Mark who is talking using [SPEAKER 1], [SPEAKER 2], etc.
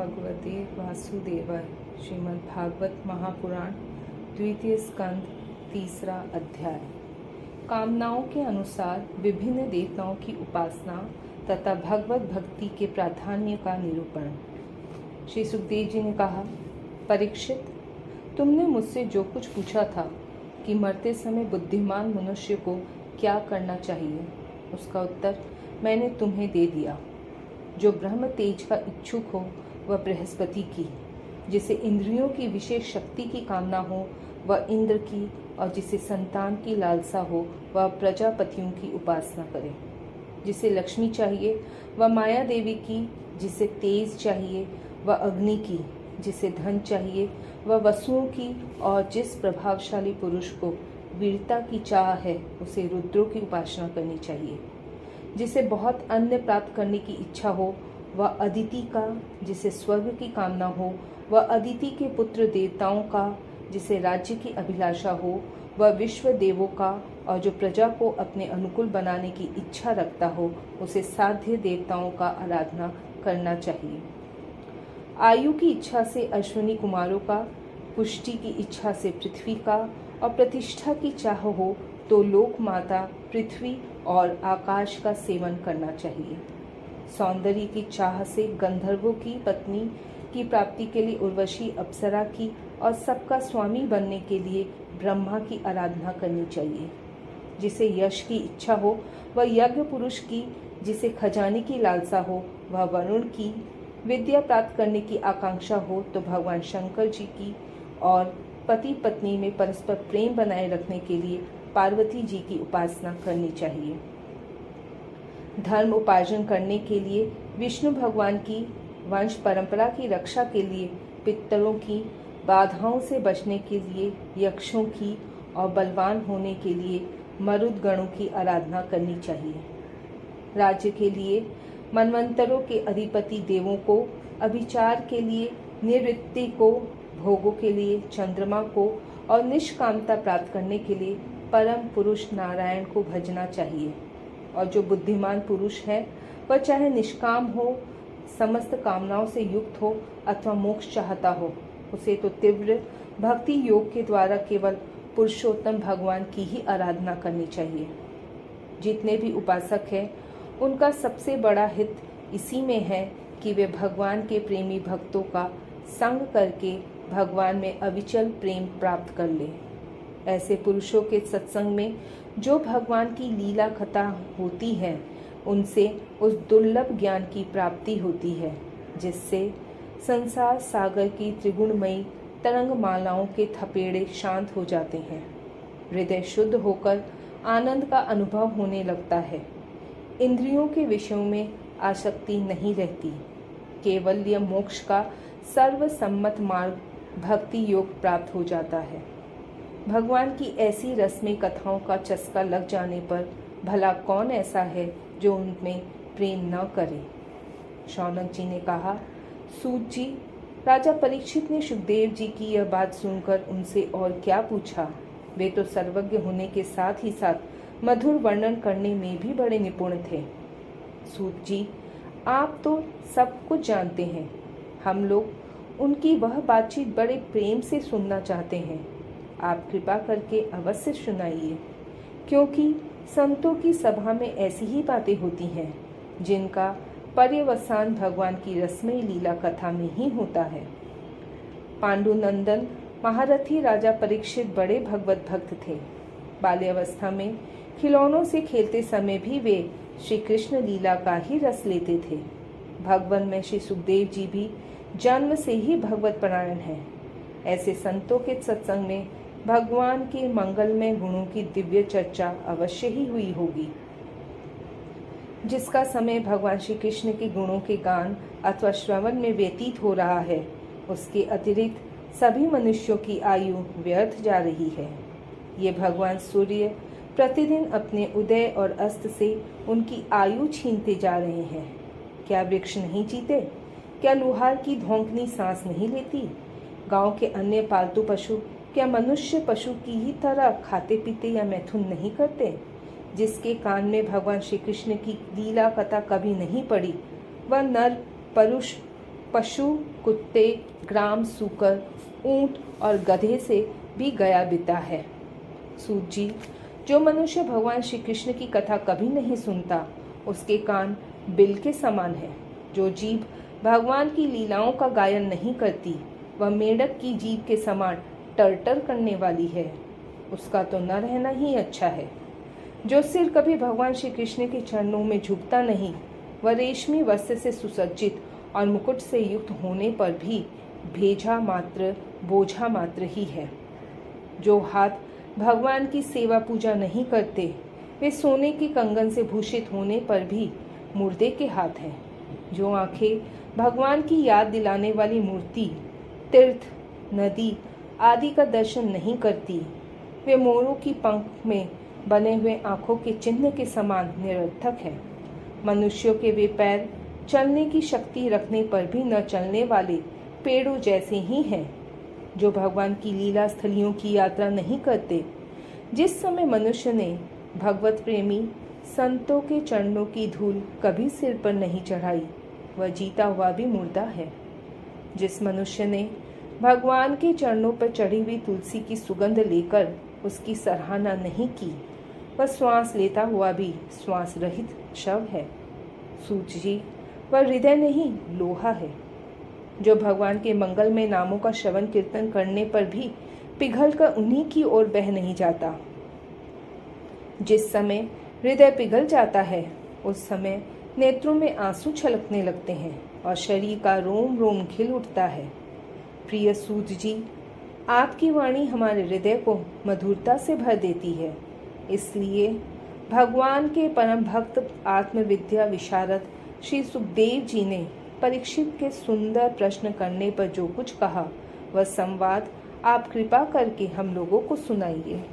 [SPEAKER 1] भगवते वासुदेवाय। श्रीमद् भागवत महापुराण द्वितीय स्कंद तीसरा अध्याय। कामनाओं के अनुसार विभिन्न देवताओं की उपासना तथा भगवत भक्ति के प्राधान्य का निरूपण। श्री सुखदेव जी ने कहा, परीक्षित, तुमने मुझसे जो कुछ पूछा था कि मरते समय बुद्धिमान मनुष्य को क्या करना चाहिए, उसका उत्तर मैंने तुम्हें दे दिया। जो ब्रह्म तेज का इच्छुक हो वह बृहस्पति की, जिसे इंद्रियों की विशेष शक्ति की कामना हो वह इंद्र की, और जिसे संतान की लालसा हो वह प्रजापतियों की उपासना करे। जिसे लक्ष्मी चाहिए वह माया देवी की, जिसे तेज चाहिए वह अग्नि की, जिसे धन चाहिए वह वसुओं की, और जिस प्रभावशाली पुरुष को वीरता की चाह है उसे रुद्रों की उपासना करनी चाहिए। जिसे बहुत अन्न प्राप्त करने की इच्छा हो वह अदिति का, जिसे स्वर्ग की कामना हो वह अदिति के पुत्र देवताओं का, जिसे राज्य की अभिलाषा हो वह विश्व देवों का, और जो प्रजा को अपने अनुकूल बनाने की इच्छा रखता हो उसे साध्य देवताओं का आराधना करना चाहिए। आयु की इच्छा से अश्विनी कुमारों का, पुष्टि की इच्छा से पृथ्वी का, और प्रतिष्ठा की चाह हो तो लोक माता पृथ्वी और आकाश का सेवन करना चाहिए। सौंदर्य की चाह से गंधर्वों की पत्नी की प्राप्ति के लिए उर्वशी अप्सरा की, और सबका स्वामी बनने के लिए ब्रह्मा की आराधना करनी चाहिए। जिसे यश की इच्छा हो वह यज्ञ पुरुष की, जिसे खजाने की लालसा हो वह वरुण की, विद्या प्राप्त करने की आकांक्षा हो तो भगवान शंकर जी की, और पति पत्नी में परस्पर प्रेम बनाए रखने के लिए पार्वती जी की उपासना करनी चाहिए। धर्म उपार्जन करने के लिए विष्णु भगवान की, वंश परंपरा की रक्षा के लिए पितरों की, बाधाओं से बचने के लिए यक्षों की, और बलवान होने के लिए मरुदगणों की आराधना करनी चाहिए। राज्य के लिए मनवंतरों के अधिपति देवों को, अभिचार के लिए निवृत्ति को, भोगों के लिए चंद्रमा को, और निष्कामता प्राप्त करने के लिए परम पुरुष नारायण को भजना चाहिए। और जो बुद्धिमान पुरुष है वह चाहे निष्काम हो, समस्त कामनाओं से युक्त हो अथवा मोक्ष चाहता हो, उसे तो तीव्र भक्ति योग के द्वारा केवल पुरुषोत्तम भगवान की ही आराधना करनी चाहिए। जितने भी उपासक हैं उनका सबसे बड़ा हित इसी में है कि वे भगवान के प्रेमी भक्तों का संग करके भगवान में अविचल प्रेम प्राप्त कर ले। ऐसे पुरुषों के सत्संग में जो भगवान की लीला कथा होती है उनसे उस दुर्लभ ज्ञान की प्राप्ति होती है, जिससे संसार सागर की त्रिगुणमयी तरंग मालाओं के थपेड़े शांत हो जाते हैं। हृदय शुद्ध होकर आनंद का अनुभव होने लगता है। इंद्रियों के विषयों में आसक्ति नहीं रहती। केवल्य मोक्ष का सर्वसम्मत मार्ग भक्ति योग प्राप्त हो जाता है। भगवान की ऐसी रसमयी कथाओं का चस्का लग जाने पर भला कौन ऐसा है जो उनमें प्रेम न करे। शौनक जी ने कहा, सूत जी, राजा परीक्षित ने सुखदेव जी की यह बात सुनकर उनसे और क्या पूछा। वे तो सर्वज्ञ होने के साथ ही साथ मधुर वर्णन करने में भी बड़े निपुण थे। सूत जी, आप तो सब कुछ जानते हैं। हम लोग उनकी वह बातचीत बड़े प्रेम से सुनना चाहते हैं। आप कृपा करके अवश्य सुनाइए, क्योंकि संतों की सभा में ऐसी ही बातें होती हैं जिनका पर्यवसान भगवान की रसमयी लीला कथा में ही होता है। पांडुनंदन महारथी राजा परीक्षित बड़े भगवत भक्त थे। बाल्यावस्था में खिलौनों से खेलते समय भी वे श्री कृष्ण लीला का ही रस लेते थे। भगवान में श्री सुखदेव जी भी जन्म से ही भगवत परायण हैं। ऐसे संतों के सत्संग में भगवान के मंगलमय गुणों की दिव्य चर्चा अवश्य ही हुई होगी। जिसका समय भगवान श्री कृष्ण के गुणों के गान अथवा श्रवण में व्यतीत हो रहा है, उसके अतिरिक्त सभी मनुष्यों की आयु व्यर्थ जा रही है। ये भगवान सूर्य प्रतिदिन अपने उदय और अस्त से उनकी आयु छीनते जा रहे हैं। क्या वृक्ष नहीं जीते? क्या लुहार की धोंकनी सांस नहीं लेती? गांव के अन्य पालतू पशु क्या मनुष्य पशु की ही तरह खाते पीते या मैथुन नहीं करते? जिसके कान में भगवान श्री कृष्ण की लीला कथा कभी नहीं पड़ी, वह नर पुरुष पशु, कुत्ते, ग्राम सूकर, ऊंट और गधे से भी गया बिता है। सूत जी, जो मनुष्य भगवान श्री कृष्ण की कथा कभी नहीं सुनता, उसके कान बिल के समान है। जो जीभ भगवान की लीलाओं का गायन नहीं करती, वह मेंढक की जीभ के समान टर्टर करने वाली है। उसका तो न रहना ही अच्छा है। जो सिर कभी भगवान श्री कृष्ण के चरणों में झुकता नहीं, वह रेशमी वस्त्र से सुसज्जित और मुकुट से युक्त होने पर भी बोझा मात्र ही है। जो हाथ भगवान की सेवा पूजा नहीं करते, वे सोने के कंगन से भूषित होने पर भी मुर्दे के हाथ हैं। जो आंखें भगवान की याद दिलाने वाली मूर्ति, तीर्थ, नदी आदि का दर्शन नहीं करती, वे मोरों की पंख में बने हुए आंखों के चिन्ह के समान निरर्थक है। मनुष्यों के वे पैर चलने की शक्ति रखने पर भी न चलने वाले पेड़ों जैसे ही हैं। जो भगवान की लीला स्थलियों की यात्रा नहीं करते, जिस समय मनुष्य ने भगवत प्रेमी संतों के चरणों की धूल कभी सिर पर नहीं चढ़ाई, वह जीता हुआ भी मुर्दा है। जिस मनुष्य ने भगवान के चरणों पर चढ़ी हुई तुलसी की सुगंध लेकर उसकी सराहना नहीं की, वह श्वास लेता हुआ भी श्वास रहित शव है। सूत जी, वह हृदय नहीं लोहा है। जो भगवान के मंगलमय नामों का श्रवण कीर्तन करने पर भी पिघलकर उन्हीं की ओर बह नहीं जाता। जिस समय हृदय पिघल जाता है, उस समय नेत्रों में आंसू छलकने लगते हैं और शरीर का रोम रोम खिल उठता है। प्रिय सूत जी, आपकी वाणी हमारे हृदय को मधुरता से भर देती है। इसलिए भगवान के परम भक्त आत्मविद्या विशारद श्री सुखदेव जी ने परीक्षित के सुंदर प्रश्न करने पर जो कुछ कहा, वह संवाद आप कृपा करके हम लोगों को सुनाइए।